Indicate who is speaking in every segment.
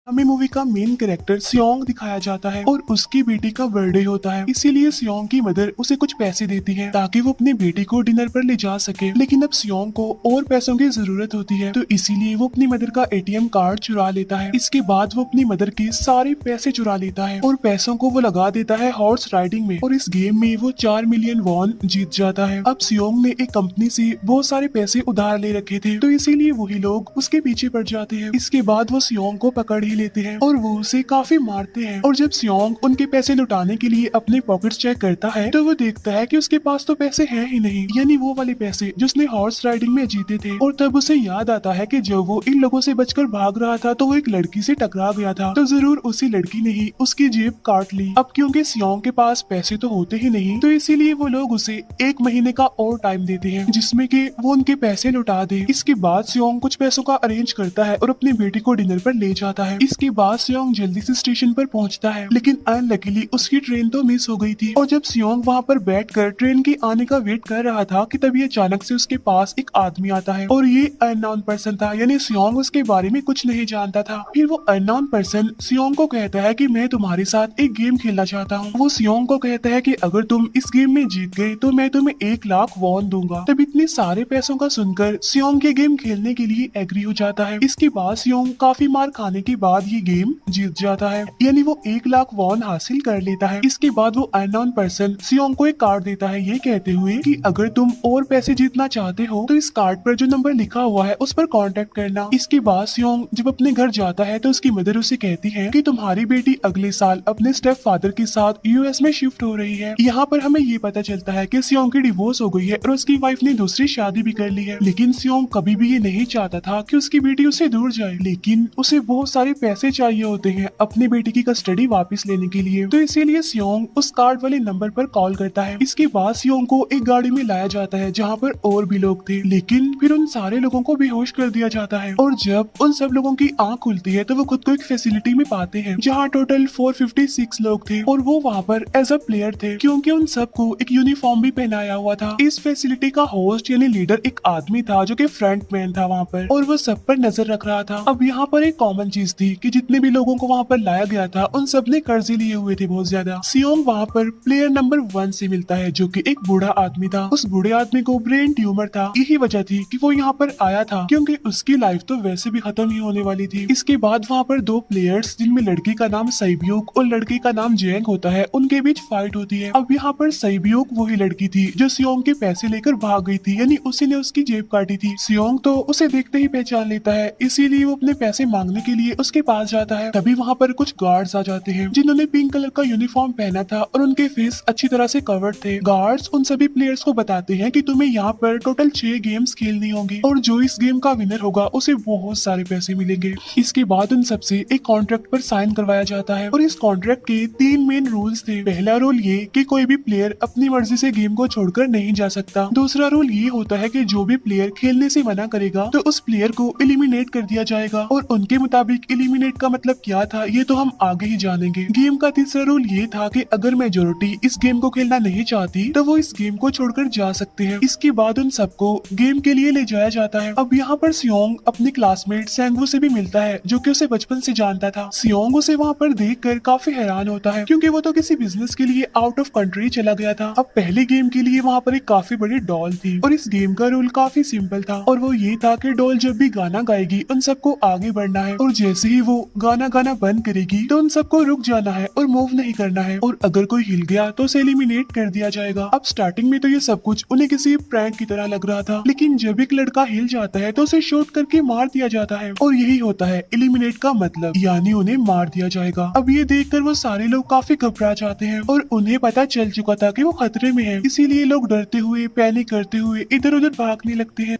Speaker 1: हमें मूवी का main character सियोंग दिखाया जाता है और उसकी बेटी का बर्थडे होता है। इसीलिए सियोंग की मदर उसे कुछ पैसे देती है ताकि वो अपनी बेटी को डिनर पर ले जा सके। लेकिन अब सियोंग को और पैसों की जरूरत होती है, तो इसीलिए वो अपनी मदर का एटीएम कार्ड चुरा लेता है। इसके बाद वो अपनी मदर के सारे पैसे चुरा लेता है और पैसों को वो लगा देता है हॉर्स राइडिंग में, और इस गेम में वो 4 मिलियन वॉन जीत जाता है। अब सियोंग ने एक कंपनी से बहुत सारे पैसे उधार ले रखे थे, तो इसीलिए वही लोग उसके पीछे पड़ जाते हैं। इसके बाद वो सियोंग को पकड़ ही लेते हैं और वो उसे काफी मारते हैं। और जब सियोंग उनके पैसे लुटाने के लिए अपने पॉकेट्स चेक करता है, तो वो देखता है कि उसके पास तो पैसे हैं ही नहीं, यानी वो वाले पैसे जो उसने हॉर्स राइडिंग में जीते थे। और तब उसे याद आता है कि जब वो इन लोगों से बचकर भाग रहा था तो वो एक लड़की से टकरा गया था, तो जरूर उसी लड़की ने ही उसकी जेब काट ली। अब क्योंकि सियोंग के पास पैसे तो होते ही नहीं, तो इसीलिए वो लोग उसे 1 महीने का और टाइम देते हैं जिसमें कि वो उनके पैसे लुटा दे। इसके बाद सियोंग कुछ पैसों का अरेंज करता है और अपनी बेटी को डिनर पर ले जाता है। इसके बाद सियोंग जल्दी से स्टेशन पर पहुंचता है, लेकिन अनलकीली उसकी ट्रेन तो मिस हो गई थी। और जब सियोंग वहां पर बैठकर ट्रेन के आने का वेट कर रहा था कि तभी अचानक से उसके पास एक आदमी आता है, और ये अननोन पर्सन था, यानी सियोंग उसके बारे में कुछ नहीं जानता था। फिर वो अननोन पर्सन सियोंग को कहता है कि मैं तुम्हारे साथ एक गेम खेलना चाहता हूँ। वो सियोंग को कहता है कि अगर तुम इस गेम में जीत गए तो मैं तुम्हें 1 लाख वॉन दूंगा। तब इतने सारे पैसों का सुनकर सियोंग के गेम खेलने के लिए एग्री हो जाता है। इसके बाद सियोंग काफी मार खाने के बाद ये गेम जीत जाता है, यानी वो 1 लाख वॉन हासिल कर लेता है। इसके बाद वो अननोन पर्सन सियोंग को एक कार्ड देता है, ये कहते हुए कि अगर तुम और पैसे जीतना चाहते हो तो इस कार्ड पर जो नंबर लिखा हुआ है उस पर कांटेक्ट करना। इसके बाद सियोंग जब अपने घर जाता है तो उसकी मदर उसे कहती है कि तुम्हारी बेटी अगले साल अपने स्टेप फादर के साथ यूएस में शिफ्ट हो रही है। यहाँ पर हमें ये पता चलता है कि सियोंग की डिवोर्स हो गई है और उसकी वाइफ ने दूसरी शादी भी कर ली है। लेकिन सियोंग कभी भी ये नहीं चाहता था कि उसकी बेटी उससे दूर जाए, लेकिन उसे बहुत सारे पैसे चाहिए होते हैं अपनी बेटी की कस्टडी वापस लेने के लिए, तो इसीलिए सियोंग उस कार्ड वाले नंबर पर कॉल करता है। इसके बाद सियोंग को एक गाड़ी में लाया जाता है जहाँ पर और भी लोग थे, लेकिन फिर उन सारे लोगों को बेहोश कर दिया जाता है। और जब उन सब लोगों की आंख खुलती है तो वो खुद को एक फैसिलिटी में पाते हैं जहाँ टोटल 456 लोग थे, और वो वहाँ पर एज अ प्लेयर थे क्योंकि उन सबको एक यूनिफॉर्म भी पहनाया हुआ था। इस फैसिलिटी का होस्ट यानी लीडर एक आदमी था जो कि फ्रंट मैन था वहाँ पर, और वो सब पर नजर रख रहा था। अब यहाँ पर एक कॉमन चीज थी कि जितने भी लोगों को वहाँ पर लाया गया था उन सब ने कर्जे लिए हुए थे बहुत ज्यादा। सियोंग वहाँ पर प्लेयर नंबर 1 से मिलता है जो कि एक बूढ़ा आदमी था। उस बूढ़े आदमी को ब्रेन ट्यूमर था, यही वजह थी कि वो यहाँ पर आया था क्योंकि उसकी लाइफ तो वैसे भी खत्म ही होने वाली थी। इसके बाद वहाँ पर 2 प्लेयर्स जिनमें लड़की का नाम सैब्यूक और लड़के का नाम जेंग होता है, उनके बीच फाइट होती है। अब यहाँ पर सैब्यूक वही लड़की थी जो सियोंग के पैसे लेकर भाग गई थी, यानी उसी ने उसकी जेब काटी थी। सियोंग तो उसे देखते ही पहचान लेता है, इसीलिए वो अपने पैसे मांगने के लिए उसके पास जाता है। तभी वहाँ पर कुछ गार्ड्स आ जाते हैं जिन्होंने पिंक कलर का यूनिफॉर्म पहना था और उनके फेस अच्छी तरह से कवर्ड थे। गार्ड्स उन सभी प्लेयर्स को बताते हैं कि तुम्हें यहाँ पर टोटल 6 गेम्स खेलनी होंगी और जो इस गेम का विनर होगा उसे बहुत सारे पैसे मिलेंगे। इसके बाद उन सबसे एक कॉन्ट्रैक्ट पर साइन करवाया जाता है और इस कॉन्ट्रैक्ट के 3 मेन रूल्स थे। पहला रूल ये कि कोई भी प्लेयर अपनी मर्जी से गेम को छोड़कर नहीं जा सकता। दूसरा रूल ये होता है कि जो भी प्लेयर खेलने से मना करेगा तो उस प्लेयर को एलिमिनेट कर दिया जाएगा, और उनके मुताबिक एलिमिनेट का मतलब क्या था ये तो हम आगे ही जानेंगे। गेम का तीसरा रूल ये था कि अगर मेजोरिटी इस गेम को खेलना नहीं चाहती तो वो इस गेम को छोड़कर जा सकते हैं। इसके बाद उन सबको गेम के लिए ले जाया जाता है। अब यहाँ पर सियोंग अपने क्लासमेट सैंगवू से भी मिलता है जो कि उसे बचपन से जानता था। सियोंग उसे वहाँ पर देखकर काफी हैरान होता है क्योंकि वो तो किसी बिजनेस के लिए आउट ऑफ कंट्री चला गया था। अब पहले गेम के लिए वहाँ पर एक काफी बड़ी डॉल थी और इस गेम का रूल काफी सिंपल था, और वो ये था कि डॉल जब भी गाना गाएगी उन सबको आगे बढ़ना है, और जैसे ही वो गाना गाना बंद करेगी तो उन सबको रुक जाना है और मूव नहीं करना है, और अगर कोई हिल गया तो उसे एलिमिनेट कर दिया जाएगा। अब स्टार्टिंग में तो ये सब कुछ उन्हें किसी प्रैंक की तरह लग रहा था, लेकिन जब एक लड़का हिल जाता है तो उसे शूट करके मार दिया जाता है, और यही होता है एलिमिनेट का मतलब, यानी उन्हें मार दिया जाएगा। अब ये देखकर वो सारे लोग काफी घबरा जाते हैं और उन्हें पता चल चुका था कि वो खतरे में है, इसीलिए लोग डरते हुए पैनिक करते हुए इधर उधर भागने लगते हैं।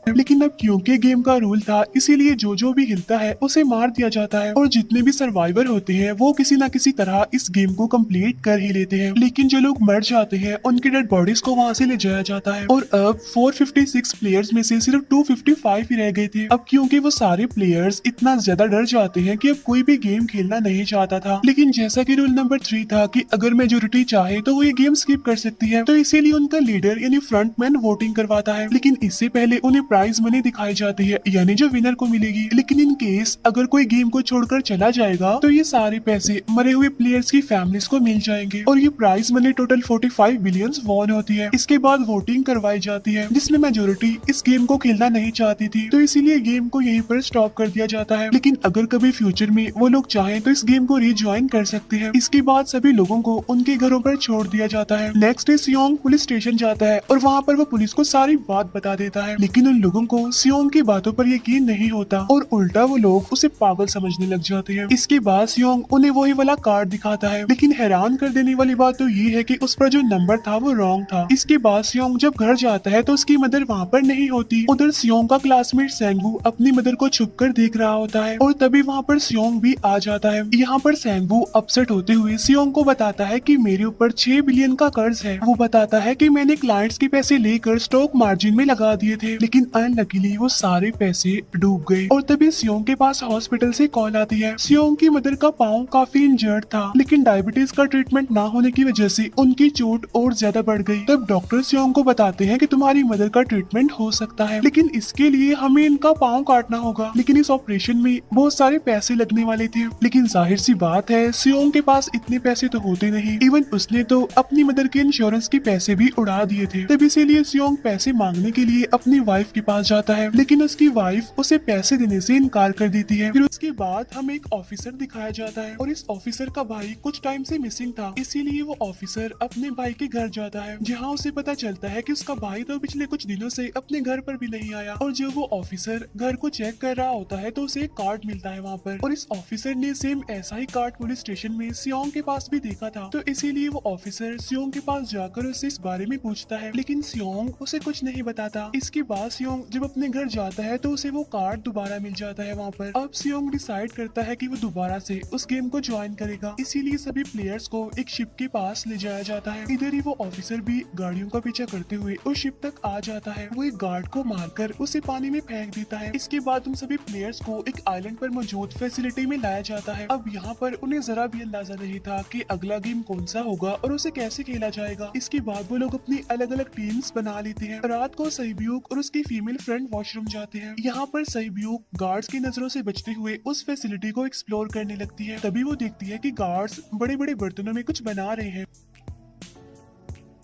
Speaker 1: लेकिन अब क्योंकि गेम का रूल था इसीलिए जो भी हिलता है उसे मार दिया जाता है, और जितने भी सर्वाइवर होते हैं वो किसी न किसी तरह इस गेम को कंप्लीट कर ही लेते हैं। लेकिन जो लोग मर जाते हैं उनकी डेड बॉडीज को वहां से ले जाया जाता है, और अब 456 प्लेयर्स में से सिर्फ 255 ही रह गए थे। अब क्योंकि वो सारे प्लेयर्स इतना ज्यादा डर जाते हैं कि अब कोई भी गेम खेलना नहीं चाहता था। लेकिन जैसा कि रूल नंबर 3 था कि अगर मेजोरिटी चाहे तो वो ये गेम स्किप कर सकती है, तो इसीलिए उनका लीडर यानी फ्रंटमैन वोटिंग करवाता है। लेकिन इससे पहले उन्हें प्राइज मनी दिखाई जाती है, यानी जो विनर को मिलेगी। लेकिन इन केस अगर कोई गेम को छोड़कर चला जाएगा तो ये सारे पैसे मरे हुए प्लेयर्स की फैमिलीज को मिल जाएंगे। और ये prize money total 45 billion won होती है। इसके बाद वोटिंग करवाई जाती है, जिसमें मेजोरिटी इस गेम को खेलना नहीं चाहती थी, तो इसीलिए गेम को यहीं पर स्टॉप कर दिया जाता है। लेकिन अगर कभी फ्यूचर में वो लोग चाहें तो इस गेम को रिज्वाइन कर सकते हैं। इसके बाद सभी लोगों को उनके घरों पर छोड़ दिया जाता है। नेक्स्ट डे सियोंग पुलिस स्टेशन जाता है और वहाँ पर वो पुलिस को सारी बात बता देता है। लेकिन उन लोगों को सियोंग की बातों पर यकीन नहीं होता और उल्टा वो लोग उसे पागल समझने लग जाते हैं। इसके बाद सियोंग उन्हें वही वाला कार्ड दिखाता है, लेकिन हैरान कर देने वाली बात तो ये है कि उस पर जो नंबर था वो रॉन्ग था। इसके बाद सियोंग जब घर जाता है तो उसकी मदर वहाँ पर नहीं होती। उधर सियोंग का क्लासमेट सेंगवू अपनी मदर को छुप कर देख रहा होता है और तभी वहाँ पर सियोंग भी आ जाता है। यहाँ पर सेंगवू अपसेट होते हुए सियोंग को बताता है कि मेरे ऊपर 6 बिलियन का कर्ज है। वो बताता है कि मैंने क्लाइंट्स के पैसे लेकर स्टॉक मार्जिन में लगा दिए थे, लेकिन अनलकीली वो सारे पैसे डूब गए। और तभी सियोंग के पास हॉस्पिटल से कॉल आती है। सियोंग की मदर का पाँव काफी इंजर्ड था, लेकिन डायबिटीज का ट्रीटमेंट ना होने की वजह से उनकी चोट और ज्यादा बढ़ गई। तब डॉक्टर सियोंग को बताते हैं कि तुम्हारी मदर का ट्रीटमेंट हो सकता है, लेकिन इसके लिए हमें इनका पाँव काटना होगा। लेकिन इस ऑपरेशन में बहुत सारे पैसे लगने वाले थे। लेकिन जाहिर सी बात है सियोंग के पास इतने पैसे तो होते नहीं। इवन उसने तो अपनी मदर के इंश्योरेंस के पैसे भी उड़ा दिए थे। तब इसीलिए सियोंग पैसे मांगने के लिए अपनी वाइफ के पास जाता है, लेकिन उसकी वाइफ उसे पैसे देने से इनकार कर देती है। फिर उसके बाद हमें एक ऑफिसर दिखाया जाता है और इस ऑफिसर का भाई कुछ टाइम से मिसिंग था, इसीलिए वो ऑफिसर अपने भाई के घर जाता है, जहाँ उसे पता चलता है कि उसका भाई तो पिछले कुछ दिनों से अपने घर पर भी नहीं आया। और जब वो ऑफिसर घर को चेक कर रहा होता है तो उसे एक कार्ड मिलता है वहाँ पर, और इस ऑफिसर ने सेम ऐसा ही कार्ड पुलिस स्टेशन में सियोंग के पास भी देखा था। तो इसीलिए वो ऑफिसर सियोंग के पास जाकर उससे इस बारे में पूछता है, लेकिन सियोंग उसे कुछ नहीं बताता। इसके बाद सियोंग जब अपने घर जाता है तो उसे वो कार्ड दोबारा मिल जाता है वहाँ पर। अब सियोंग डिसाइड करता है कि वो दोबारा से उस गेम को ज्वाइन करेगा, इसीलिए सभी प्लेयर्स को एक शिप के पास ले जाया जाता है। इधर ही वो ऑफिसर भी गाड़ियों का पीछा करते हुए उस शिप तक आ जाता है। वो एक गार्ड को मारकर उसे पानी में फेंक देता है। इसके बाद उन सभी प्लेयर्स को एक आइलैंड पर मौजूद फैसिलिटी में लाया जाता है। अब यहाँ पर उन्हें जरा भी अंदाजा नहीं था कि अगला गेम कौन सा होगा और उसे कैसे खेला जाएगा। इसके बाद वो लोग अपनी अलग अलग टीम्स बना लेते हैं। रात को सहीब्यूक और उसकी फीमेल फ्रेंड वॉशरूम जाते हैं। यहाँ पर सहीब्यूक गार्ड्स की नजरों से बचते हुए उस फैसिलिटी को एक्सप्लोर करने लगती है। तभी वो देखती है कि गार्ड्स बड़े बड़े बर्तनों में कुछ बना रहे हैं,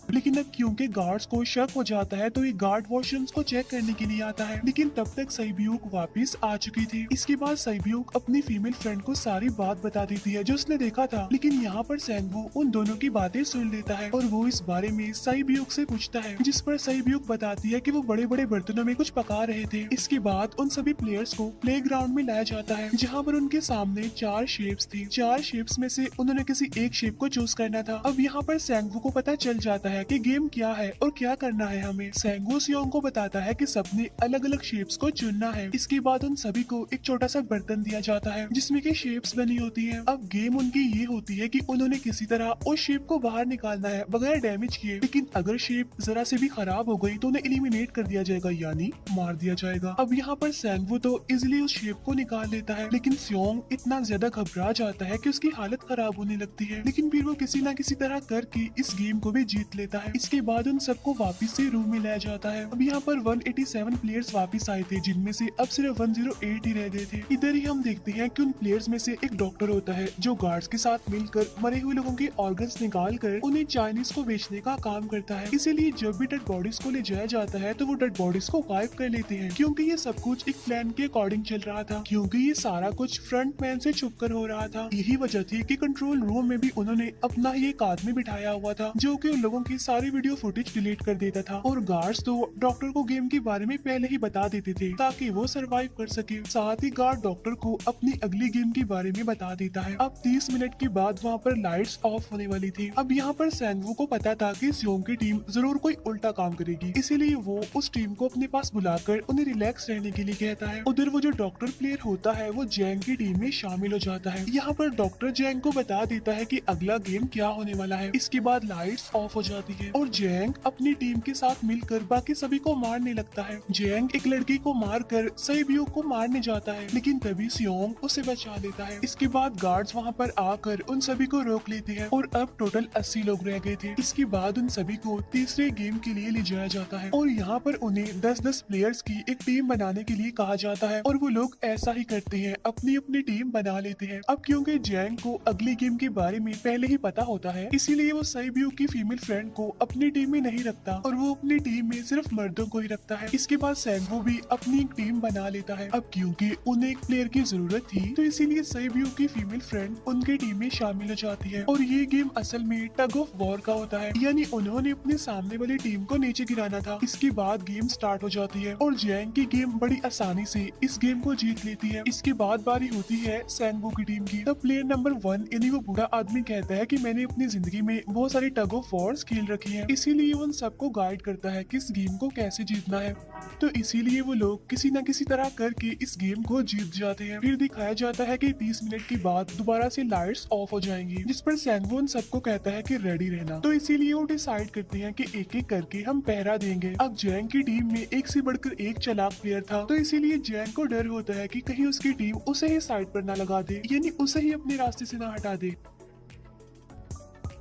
Speaker 1: लेकिन अब क्योंकि गार्ड्स को शक हो जाता है तो ये गार्ड वॉशरूम्स को चेक करने के लिए आता है। लेकिन तब तक सहीब्यूक वापस आ चुकी थी। इसके बाद सहीब्यूक अपनी फीमेल फ्रेंड को सारी बात बता देती है जो उसने देखा था। लेकिन यहाँ पर सेंगवू उन दोनों की बातें सुन लेता है और वो इस बारे में सहीब्यूक से पूछता है, जिस पर सहीब्यूक बताती है कि वो बड़े बड़े बर्तनों में कुछ पका रहे थे। इसके बाद उन सभी प्लेयर्स को प्ले ग्राउंड में लाया जाता है, जहाँ पर उनके सामने 4 शेप्स थी। 4 शेप्स में से उन्होंने किसी एक शेप को चूज करना था। अब यहाँ पर सेंगवू को पता चल जाता है कि गेम क्या है और क्या करना है हमें। सेंगवू सियोंग को बताता है कि सबने अलग अलग शेप्स को चुनना है। इसके बाद उन सभी को एक छोटा सा बर्तन दिया जाता है जिसमें की शेप्स बनी होती है। अब गेम उनकी ये होती है कि उन्होंने किसी तरह उस शेप को बाहर निकालना है बगैर डैमेज किए। लेकिन अगर शेप जरा से भी खराब हो गई तो उन्हें एलिमिनेट कर दिया जाएगा, यानी मार दिया जाएगा। अब यहाँ पर सेंगवू तो इजिली उस शेप को निकाल लेता है, लेकिन सियोंग इतना ज्यादा घबरा जाता है कि उसकी हालत खराब होने लगती है। लेकिन फिर वो किसी न किसी तरह करके इस गेम को भी जीत लेता है। इसके बाद उन सबको वापस से रूम में लाया जाता है। अब यहाँ पर 187 प्लेयर्स वापस आए थे, जिनमें से अब सिर्फ 108 ही रह गए थे। इधर ही हम देखते हैं कि उन प्लेयर्स में से एक डॉक्टर होता है जो गार्ड्स के साथ मिलकर मरे हुए लोगों के ऑर्गन्स निकाल कर उन्हें चाइनीज को बेचने का काम करता है। इसीलिए जब भी डेड बॉडीज को ले जाया जाता है तो वो डेड बॉडीज को गायब कर लेते हैं, क्योंकि ये सब कुछ एक प्लान के अकॉर्डिंग चल रहा था। क्योंकि ये सारा कुछ फ्रंट मैन से छुप कर हो रहा था। यही वजह थी कि कंट्रोल रूम में भी उन्होंने अपना ही एक आदमी बिठाया हुआ था जो कि उन लोगों की सारी वीडियो फुटेज डिलीट कर देता था। और गार्ड्स तो डॉक्टर को गेम के बारे में पहले ही बता देते थे ताकि वो सरवाइव कर सके। साथ ही गार्ड डॉक्टर को अपनी अगली गेम के बारे में बता देता है। अब 30 मिनट के बाद वहाँ पर लाइट्स ऑफ होने वाली थी। अब यहाँ पर सेंगवू को पता था कि सियोंग की टीम जरूर कोई उल्टा काम करेगी, इसीलिए वो उस टीम को अपने पास बुलाकर उन्हें रिलैक्स रहने के लिए कहता है। उधर वो जो डॉक्टर प्लेयर होता है वो जैंग की टीम में शामिल हो जाता है। यहाँ पर डॉक्टर जैंग को बता देता है कि अगला गेम क्या होने वाला है। इसके बाद लाइट्स ऑफ हो जाती जाती है और जैंग अपनी टीम के साथ मिलकर बाकी सभी को मारने लगता है। जैंग एक लड़की को मारकर सेबियो को मारने जाता है, लेकिन तभी सियोंग उसे बचा लेता है। इसके बाद गार्ड्स वहाँ पर आकर उन सभी को रोक लेते हैं और अब टोटल 80 लोग रह गए थे। इसके बाद उन सभी को तीसरे गेम के लिए ले जाया जाता है और यहाँ पर उन्हें 10-10 प्लेयर्स की एक टीम बनाने के लिए कहा जाता है और वो लोग ऐसा ही करते हैं, अपनी अपनी टीम बना लेते हैं। अब क्योंकि जैंग को अगली गेम के बारे में पहले ही पता होता है, इसीलिए वो सेबियो की फीमेल फ्रेंड को अपनी टीम में नहीं रखता और वो अपनी टीम में सिर्फ मर्दों को ही रखता है। इसके बाद सेंगवो भी अपनी एक टीम बना लेता है। अब क्योंकि उन्हें एक प्लेयर की जरूरत थी, तो इसीलिए सेबियो की फीमेल फ्रेंड उनके टीम में शामिल हो जाती है और ये गेम असल में टग ऑफ वॉर का होता है, यानी उन्होंने अपने सामने वाली टीम को नीचे गिराना था। इसके बाद गेम स्टार्ट हो जाती है और जैंग की गेम बड़ी आसानी से इस गेम को जीत लेती है। इसके बाद बारी होती है सेंगवो की टीम की। तब प्लेयर नंबर 1 यानी वो बूढ़ा आदमी कहता है कि मैंने अपनी जिंदगी में बहुत सारी टग ऑफ वॉर्स खेल रखी है, इसीलिए उन सबको गाइड करता है कि इस गेम को कैसे जीतना है। तो इसीलिए वो लोग किसी न किसी तरह करके इस गेम को जीत जाते हैं। फिर दिखाया जाता है कि 30 मिनट के बाद दोबारा से लाइट्स ऑफ हो जाएंगी, जिस पर सेंगवो उन सबको कहता है कि रेडी रहना। तो इसीलिए वो डिसाइड करते हैं कि एक एक करके हम पहरा देंगे। अब जैंग की टीम में एक से बढ़कर एक चालाक प्लेयर था, तो इसीलिए जैंग को डर होता है कि कहीं उसकी टीम उसे ही साइड पर ना लगा दे, यानी उसे ही अपने रास्ते से ना हटा दे।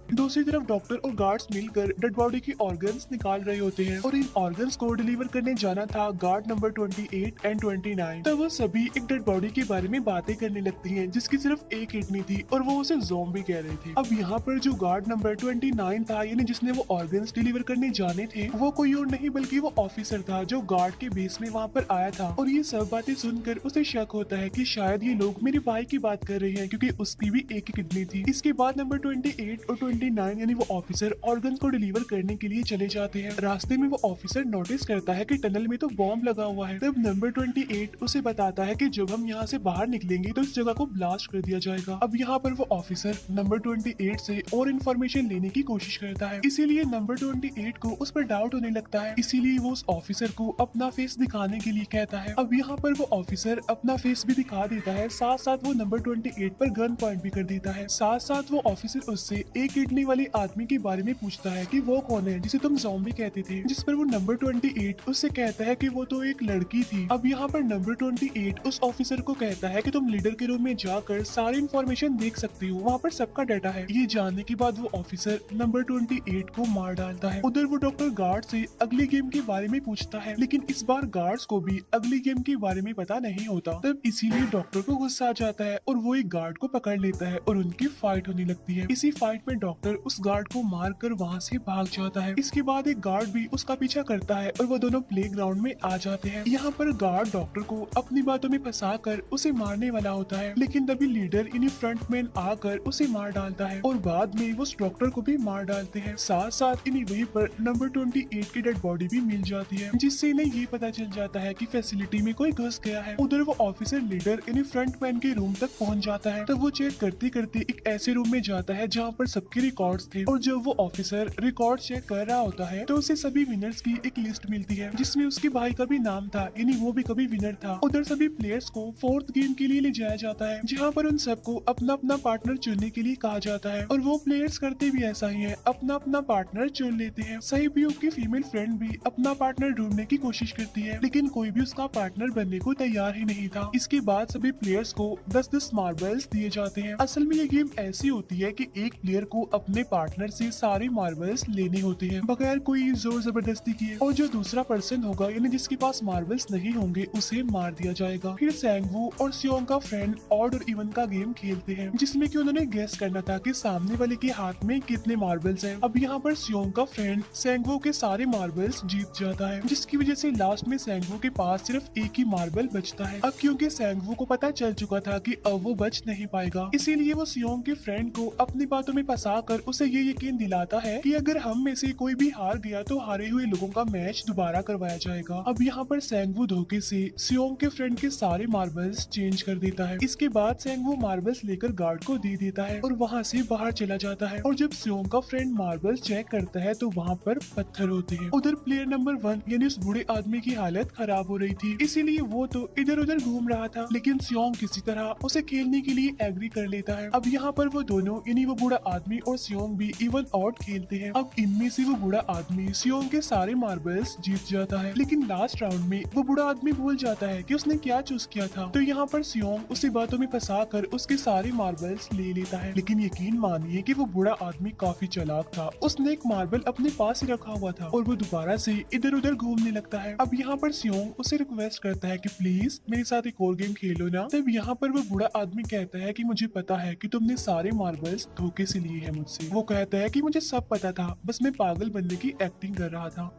Speaker 1: दूसरी तरफ डॉक्टर और गार्ड्स मिलकर डेड बॉडी की ऑर्गन्स निकाल रहे होते हैं और इन ऑर्गन्स को डिलीवर करने जाना था गार्ड नंबर 28 एंड 29। तब वो सभी एक डेड बॉडी के बारे में बातें करने लगती हैं, जिसकी सिर्फ एक किडनी थी और वो उसे ज़ॉम्बी कह रहे थे। अब यहाँ पर जो गार्ड नंबर 29 था, यानी जिसने वो ऑर्गन्स डिलीवर करने जाने थे, वो कोई और नहीं बल्कि वो ऑफिसर था जो गार्ड के बेस में वहाँ पर आया था। और ये सब बातें सुनकर उसे शक होता है कि शायद ये लोग मेरे भाई की बात कर रहे हैं, क्योंकि उसकी भी एक ही किडनी थी। इसके बाद नंबर 28 और 29 यानी वो ऑफिसर ऑर्गन को डिलीवर करने के लिए चले जाते हैं। रास्ते में वो ऑफिसर नोटिस करता है कि टनल में तो बॉम्ब लगा हुआ है। तब नंबर 28 उसे बताता है कि जब हम यहाँ से बाहर निकलेंगे तो इस जगह को ब्लास्ट कर दिया जाएगा। अब यहाँ पर वो ऑफिसर नंबर 28 से और इन्फॉर्मेशन लेने की कोशिश करता है, इसीलिए नंबर 28 को उस पर डाउट होने लगता है। इसीलिए वो उस ऑफिसर को अपना फेस दिखाने के लिए कहता है। अब यहाँ पर वो ऑफिसर अपना फेस भी दिखा देता है, साथ साथ वो नंबर 28 पर गन पॉइंट भी कर देता है। साथ साथ वो ऑफिसर उससे एक किडनी वाली आदमी के बारे में पूछता है कि वो कौन है जिसे तुम ज़ॉम्बी कहते थे, जिस पर वो नंबर 28 उससे कहता है कि वो तो एक लड़की थी। अब यहाँ पर नंबर 28 उस ऑफिसर को कहता है कि तुम लीडर के रूम में जाकर सारी इन्फॉर्मेशन देख सकती हो, वहाँ पर सबका डाटा है। ये जानने के बाद वो ऑफिसर नंबर 28 को मार डालता है। उधर वो डॉक्टर गार्ड से अगली गेम के बारे में पूछता है, लेकिन इस बार गार्ड्स को भी अगली गेम के बारे में पता नहीं होता। तब इसीलिए डॉक्टर को गुस्सा आ जाता है और वो एक गार्ड को पकड़ लेता है और उनकी फाइट होने लगती है। इसी फाइट में डॉक्टर उस गार्ड को मारकर वहाँ से भाग जाता है। इसके बाद एक गार्ड भी उसका पीछा करता है और वो दोनों प्लेग्राउंड में आ जाते हैं। यहाँ पर गार्ड डॉक्टर को अपनी बातों में फंसाकर उसे मारने वाला होता है, लेकिन तभी लीडर यानी फ्रंटमैन आकर उसे मार डालता है और बाद में वो उस डॉक्टर को भी मार डालते हैं। साथ साथ इन्हीं वहीं पर नंबर 28 की डेड बॉडी भी मिल जाती है, जिससे इन्हें ये पता चल जाता है कि फैसिलिटी में कोई घुस गया है। उधर वो ऑफिसर लीडर यानी फ्रंटमैन के रूम तक पहुँच जाता है। तब वो चेक करते करते एक ऐसे रूम में जाता है जहाँ पर सबके रिकॉर्ड्स थे और जब वो ऑफिसर रिकॉर्ड चेक कर रहा होता है तो उसे सभी विनर्स की एक लिस्ट मिलती है, जिसमें उसके भाई का भी नाम था, यानी वो भी कभी विनर था। उधर सभी प्लेयर्स को 4th गेम के लिए ले जाया जाता है, जहाँ पर उन सबको अपना अपना पार्टनर चुनने के लिए कहा जाता है और वो प्लेयर्स करते भी ऐसा ही है, अपना अपना पार्टनर चुन लेते हैं। सेबियो की फीमेल फ्रेंड भी अपना पार्टनर ढूंढने की कोशिश करती है, लेकिन कोई भी उसका पार्टनर बनने को तैयार ही नहीं था। इसके बाद सभी प्लेयर्स को 10-10 मार्बल्स दिए जाते हैं। असल में ये गेम ऐसी होती है कि एक प्लेयर को अपने पार्टनर से सारे मार्बल्स लेने होते हैं बगैर कोई जोर जबरदस्ती किए, और जो दूसरा पर्सन होगा यानी जिसके पास मार्बल्स नहीं होंगे उसे मार दिया जाएगा। फिर सेंगवू और सियोंग का फ्रेंड ऑड और इवन का गेम खेलते हैं, जिसमें कि उन्होंने गेस करना था कि सामने वाले के हाथ में कितने मार्बल्स हैं। अब यहाँ पर सियोंग का फ्रेंड सेंगवू के सारे मार्बल्स जीत जाता है, जिसकी वजह से लास्ट में सेंगवू के पास सिर्फ एक ही मार्बल बचता है। अब क्योंकि सेंगवू को पता चल चुका था कि अब वो बच नहीं पाएगा, इसीलिए वो सियोंग के फ्रेंड को अपनी बातों में फंसा कर उसे ये यकीन दिलाता है कि अगर हम में से कोई भी हार गया तो हारे हुए लोगों का मैच दोबारा करवाया जाएगा। अब यहाँ पर सेंगवू धोखे से सियोंग के फ्रेंड के सारे मार्बल्स चेंज कर देता है। इसके बाद सेंगवू मार्बल्स लेकर गार्ड को दे देता है और वहाँ से बाहर चला जाता है। और जब सियोंग का फ्रेंड मार्बल्स चेक करता है तो वहाँ पर पत्थर होते हैं। उधर प्लेयर नंबर 1 यानी उस बूढ़े आदमी की हालत खराब हो रही थी, इसीलिए वो तो इधर उधर घूम रहा था, लेकिन सियोंग किसी तरह उसे खेलने के लिए एग्री कर लेता है। अब यहाँ पर वो दोनों यानी वो बूढ़ा आदमी और और सियोंग भी इवन आउट खेलते हैं। अब इनमें से वो बुरा आदमी सियोंग के सारे मार्बल्स जीत जाता है, लेकिन लास्ट राउंड में वो बुरा आदमी भूल जाता है कि उसने क्या चूज किया था। तो यहाँ पर सियोंग उसी बातों में फंसा कर उसके सारे मार्बल्स ले लेता है। लेकिन यकीन मानिए कि वो बुरा आदमी काफी चालाक था। उसने एक मार्बल अपने पास ही रखा हुआ था और वो दोबारा से इधर उधर घूमने लगता है। अब यहाँ पर सियोंग उसे रिक्वेस्ट करता है कि प्लीज मेरे साथ एक और गेम खेलो ना। तब यहाँ पर वो बुरा आदमी कहता है कि मुझे पता है कि तुमने सारे मार्बल्स धोखे से लिए हैं मुझसे। वो कहता है कि मुझे सब पता था, बस मैं पागल बनने की एक्टिंग कर रहा था।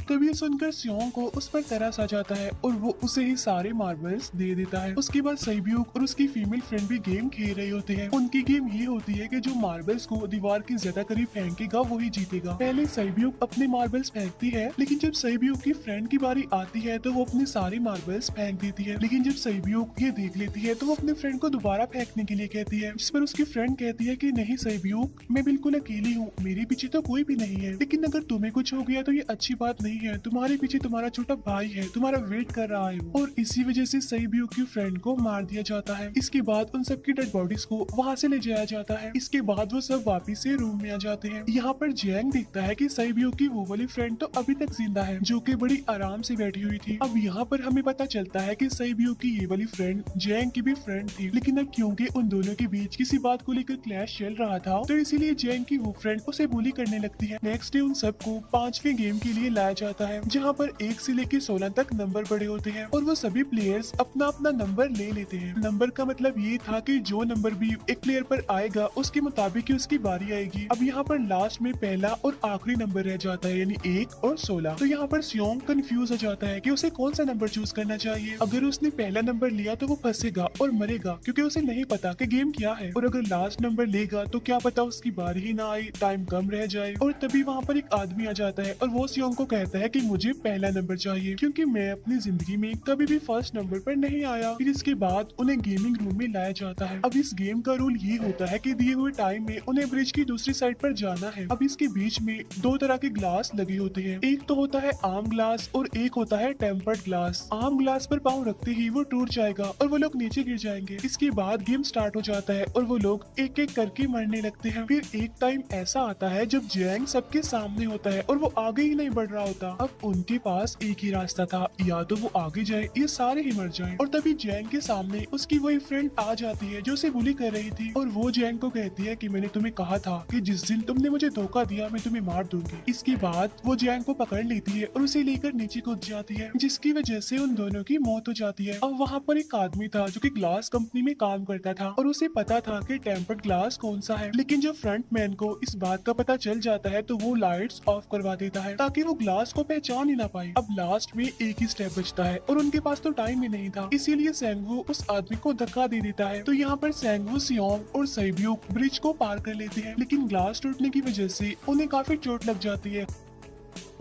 Speaker 1: तब ये सुनकर सियोंग को उस पर तरस आ जाता है और वो उसे ही सारे मार्बल्स दे देता है। उसके बाद सैब्यूक और उसकी फीमेल फ्रेंड भी गेम खेल रहे होते हैं। उनकी गेम ये होती है कि जो मार्बल्स को दीवार के ज्यादा करीब फेंकेगा वही जीतेगा। पहले सैब्यूक अपने मार्बल्स फेंकती है, लेकिन जब सैब्यूक की फ्रेंड की बारी आती है तो वो अपने सारे मार्बल्स फेंक देती है। लेकिन जब सैब्यूक ये देख लेती है तो वो अपने फ्रेंड को दोबारा फेंकने के लिए कहती है, जिस पर उसकी फ्रेंड कहती है कि नहीं सैब्यूक, मैं बिल्कुल अकेली हूँ, मेरे पीछे तो कोई भी नहीं है। लेकिन अगर तुम्हें कुछ हो गया तो ये अच्छी बात नहीं है, तुम्हारे पीछे तुम्हारा छोटा भाई है, तुम्हारा वेट कर रहा है वो। और इसी वजह से सैब्यूक की फ्रेंड को मार दिया जाता है। इसके बाद उन सबकी डेड बॉडीज को वहाँ से ले जाया जाता है। इसके बाद वो सब वापिस से रूम में आ जाते हैं। यहाँ पर जैंग देखता है कि सैब्यूक की वो वाली फ्रेंड तो अभी तक जिंदा है, जो कि बड़ी आराम से बैठी हुई थी। अब यहाँ पर हमें पता चलता है कि सैब्यूक की ये वाली फ्रेंड जैंग की भी फ्रेंड थी, लेकिन अब क्योंकि उन दोनों के बीच किसी बात को लेकर क्लैश चल रहा था तो इसीलिए जैंग की वो फ्रेंड उसे बुली करने लगती है। नेक्स्ट डे उन सबको 5वें गेम के लिए लाया जाता है, जहाँ पर 1 से लेकर 16 तक नंबर पड़े होते हैं और वो सभी प्लेयर्स अपना अपना नंबर ले लेते हैं। नंबर का मतलब ये था कि जो नंबर भी एक प्लेयर पर आएगा उसके मुताबिक ही उसकी बारी आएगी। अब यहाँ पर लास्ट में पहला और आखिरी नंबर रह जाता है, यानी 1 और 16। तो यहाँ पर सियोंग कंफ्यूज हो जाता है कि उसे कौन सा नंबर चूज करना चाहिए। अगर उसने पहला नंबर लिया तो वो फंसेगा और मरेगा, क्योंकि उसे नहीं पता कि गेम क्या है। और अगर लास्ट नंबर लेगा तो क्या पता उसकी बारी ही ना आई, टाइम कम रह जाए। और तभी वहाँ पर एक आदमी आ जाता है और वो सियोंग को कहता है कि मुझे पहला नंबर चाहिए, क्योंकि मैं अपनी जिंदगी में कभी भी फर्स्ट नंबर पर नहीं आया। फिर इसके बाद उन्हें गेमिंग रूम में लाया जाता है। अब इस गेम का रूल ये होता है कि दिए हुए टाइम में उन्हें ब्रिज की दूसरी साइड पर जाना है। अब इसके बीच में 2 तरह के ग्लास लगे होते हैं, एक तो होता है आम ग्लास और एक होता है टेम्पर्ड ग्लास। आम ग्लास पर पाँव रखते ही वो टूट जाएगा और वो लोग नीचे गिर जाएंगे। इसके बाद गेम स्टार्ट हो जाता है और वो लोग एक एक करके मरने लगते हैं। फिर एक टाइम ऐसा आता है जब जैंग सबके सामने होता है और वो आगे ही नहीं बढ़ रहा होता। अब उनके पास एक ही रास्ता था, या तो वो आगे जाए या सारे ही मर जाएं। और तभी जैंग के सामने उसकी वही फ्रेंड आ जाती है जो उसे बुली कर रही थी और वो जैंग को कहती है कि मैंने तुम्हें कहा था कि जिस दिन तुमने मुझे धोखा दिया मैं तुम्हें मार दूंगी। इसके बाद वो जैंग को पकड़ लेती है और उसे लेकर नीचे कूद जाती है, जिसकी वजह से उन दोनों की मौत हो जाती है। अब वहाँ पर एक आदमी था जो कि ग्लास कंपनी में काम करता था और उसे पता था कि टेम्पर्ड ग्लास कौन सा है। लेकिन जब फ्रंट मैन को इस बात का पता चल जाता है तो वो लाइट्स ऑफ करवा देता है ताकि वो ग्लास को पहचान ही ना पाए। अब लास्ट में एक ही स्टेप बचता है और उनके पास तो टाइम ही नहीं था, इसीलिए सेंगवू उस आदमी को धक्का दे देता है। तो यहाँ पर सेंगवू, सियोंग और सैब्यूक ब्रिज को पार कर लेते हैं, लेकिन ग्लास टूटने की वजह से उन्हें काफी चोट लग जाती है।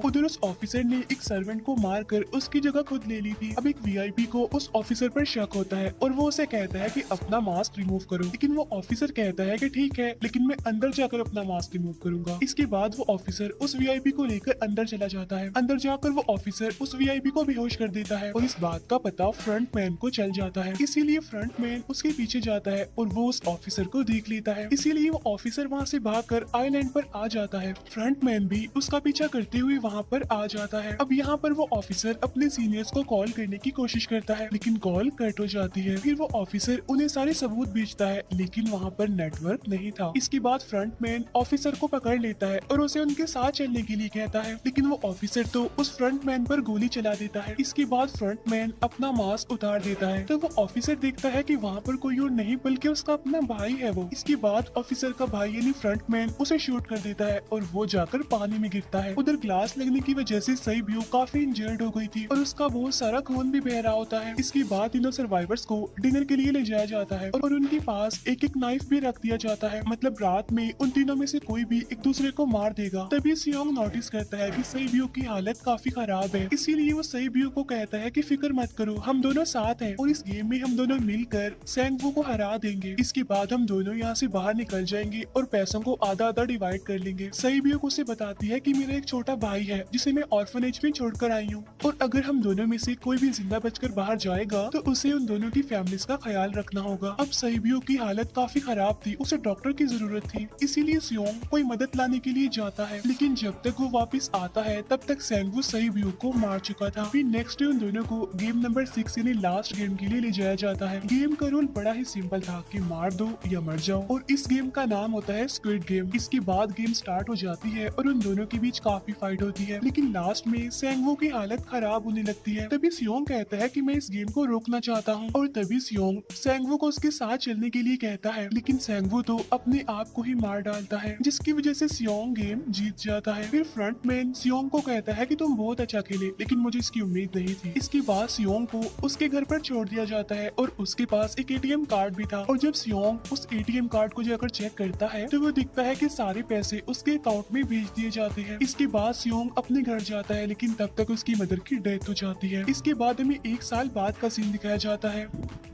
Speaker 1: उधर उस ऑफिसर ने एक सर्वेंट को मारकर उसकी जगह खुद ले ली थी। अब एक वीआईपी को उस ऑफिसर पर शक होता है और वो उसे कहता है कि अपना मास्क रिमूव करो, लेकिन वो ऑफिसर कहता है कि ठीक है, लेकिन मैं अंदर जाकर अपना मास्क रिमूव करूंगा। इसके बाद वो ऑफिसर उस वीआईपी को लेकर अंदर चला जाता है। अंदर जाकर वो ऑफिसर उस वीआईपी को बेहोश कर देता है और इस बात का पता फ्रंट मैन को चल जाता है, इसीलिए फ्रंट मैन उसके पीछे जाता है और वो उस ऑफिसर को देख लेता है। इसीलिए वो ऑफिसर वहाँ से भागकर आइलैंड पर आ जाता है। फ्रंट मैन भी उसका पीछा करते हुए वहाँ पर आ जाता है। अब यहाँ पर वो ऑफिसर अपने सीनियर्स को कॉल करने की कोशिश करता है, लेकिन कॉल कट हो जाती है। फिर वो ऑफिसर उन्हें सारे सबूत भेजता है, लेकिन वहाँ पर नेटवर्क नहीं था। इसके बाद फ्रंट मैन ऑफिसर को पकड़ लेता है और उसे उनके साथ चलने के लिए कहता है, लेकिन वो ऑफिसर तो उस फ्रंट मैन पर गोली चला देता है। इसके बाद फ्रंट मैन अपना मास्क उतार देता है तो वो ऑफिसर देखता है कि वहाँ पर कोई और नहीं बल्कि उसका अपना भाई है वो। इसके बाद ऑफिसर का भाई यानी फ्रंट मैन उसे शूट कर देता है और वो जाकर पानी में गिरता है। उधर ग्लास लगने की वजह से सैब्यूक काफी इंजर्ड हो गई थी और उसका बहुत सारा खून भी बह रहा होता है। इसके बाद तीनों सर्वाइवर्स को डिनर के लिए ले जाया जाता है और उनके पास एक एक नाइफ भी रख दिया जाता है, मतलब रात में उन तीनों में से कोई भी एक दूसरे को मार देगा। तभी सियोंग नोटिस करता है कि सैब्यूक की हालत काफी खराब है, इसीलिए वो सैब्यूक को कहता है कि फिक्र मत करो, हम दोनों साथ हैं और इस गेम में हम दोनों मिलकर सेंगवू को हरा देंगे। इसके बाद हम दोनों यहाँ से बाहर निकल जाएंगे और पैसों को आधा आधा डिवाइड कर लेंगे। सैब्यूक उसे बताती है कि मेरा एक छोटा भाई भाई है जिसे मैं ऑर्फनेज में छोड़कर आई हूँ, और अगर हम दोनों में से कोई भी जिंदा बचकर बाहर जाएगा तो उसे उन दोनों की फैमिलीज का ख्याल रखना होगा। अब सहीबियों की हालत काफी खराब थी, उसे डॉक्टर की जरूरत थी, इसीलिए सियोंग कोई मदद लाने के लिए जाता है। लेकिन जब तक वो वापस आता है तब तक सेंगवू सहीबियों को मार चुका था। फिर नेक्स्ट डे उन दोनों को गेम नंबर 6 यानी लास्ट गेम के लिए ले जाया जाता है। गेम का रूल बड़ा ही सिंपल था कि मार दो या मर जाओ, और इस गेम का नाम होता है स्क्विड गेम। इसके बाद गेम स्टार्ट हो जाती है और उन दोनों के बीच काफी फाइट होती है, लेकिन लास्ट में सेंगवू की हालत खराब होने लगती है। तभी सियोंग कहता है कि मैं इस गेम को रोकना चाहता हूँ, और तभी सियोंग सेंगवू को उसके साथ चलने के लिए कहता है, लेकिन सेंगवू तो अपने आप को ही मार डालता है, जिसकी वजह से सियोंग गेम जीत जाता है। फिर फ्रंटमैन सियोंग को कहता है कि तुम बहुत अच्छा खेले, लेकिन मुझे इसकी उम्मीद नहीं थी। इसके बाद सियोंग को उसके घर पर छोड़ दिया जाता है और उसके पास एक एटीएम कार्ड भी था, और जब सियोंग उस एटीएम कार्ड को जाकर चेक करता है तो वो दिखता है कि सारे पैसे उसके अकाउंट में भेज दिए जाते हैं। इसके बाद सियोंग अपने घर जाता है, लेकिन तब तक उसकी मदर की डेथ हो जाती है। इसके बाद हमें 1 साल बाद का सीन दिखाया जाता है,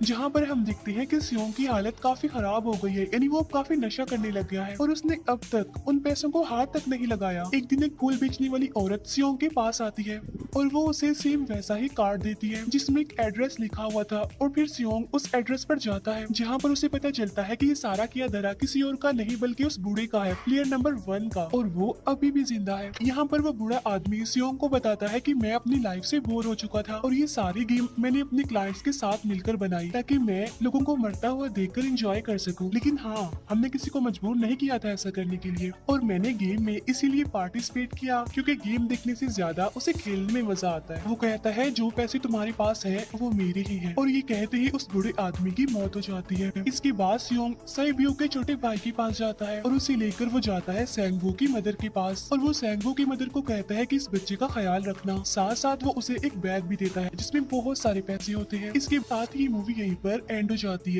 Speaker 1: जहाँ पर हम देखते हैं कि सियोंग की हालत काफी खराब हो गई है, यानी वो काफी नशा करने लग गया है और उसने अब तक उन पैसों को हाथ तक नहीं लगाया। एक दिन एक फूल बेचने वाली औरत सियोंग के पास आती है और वो उसे सेम वैसा ही कार्ड देती है जिसमें एक एड्रेस लिखा हुआ था, और फिर सियोंग उस एड्रेस पर जाता है, जहाँ पर उसे पता चलता है कि ये सारा किया धरा किसी और का नहीं बल्कि उस बूढ़े का है, प्लेयर नंबर 1 का, और वो अभी भी जिंदा है। यहाँ पर वो बूढ़ा आदमी सियोंग को बताता है कि मैं अपनी लाइफ से बोर हो चुका था और ये सारी गेम मैंने अपने क्लाइंट्स के साथ मिलकर बनाई ताकि मैं लोगों को मरता हुआ देखकर एंजॉय कर सकूं, लेकिन हाँ, हमने किसी को मजबूर नहीं किया था ऐसा करने के लिए, और मैंने गेम में इसीलिए पार्टिसिपेट किया क्योंकि गेम देखने से ज्यादा उसे खेलने में मजा आता है। वो कहता है जो पैसे तुम्हारे पास है वो मेरे ही हैं, और ये कहते ही उस बूढ़े आदमी की मौत हो जाती है। इसके बाद सियोंग सहीबियों के छोटे भाई के पास जाता है और उसे लेकर वो जाता है सेंगवू की मदर के पास, और वो सेंगवू की मदर को कहता है कि इस बच्चे का ख्याल रखना, साथ साथ वो उसे एक बैग भी देता है जिसमें बहुत सारे पैसे होते हैं। इसके साथ ही मूवी यहीं पर एंड हो जाती है।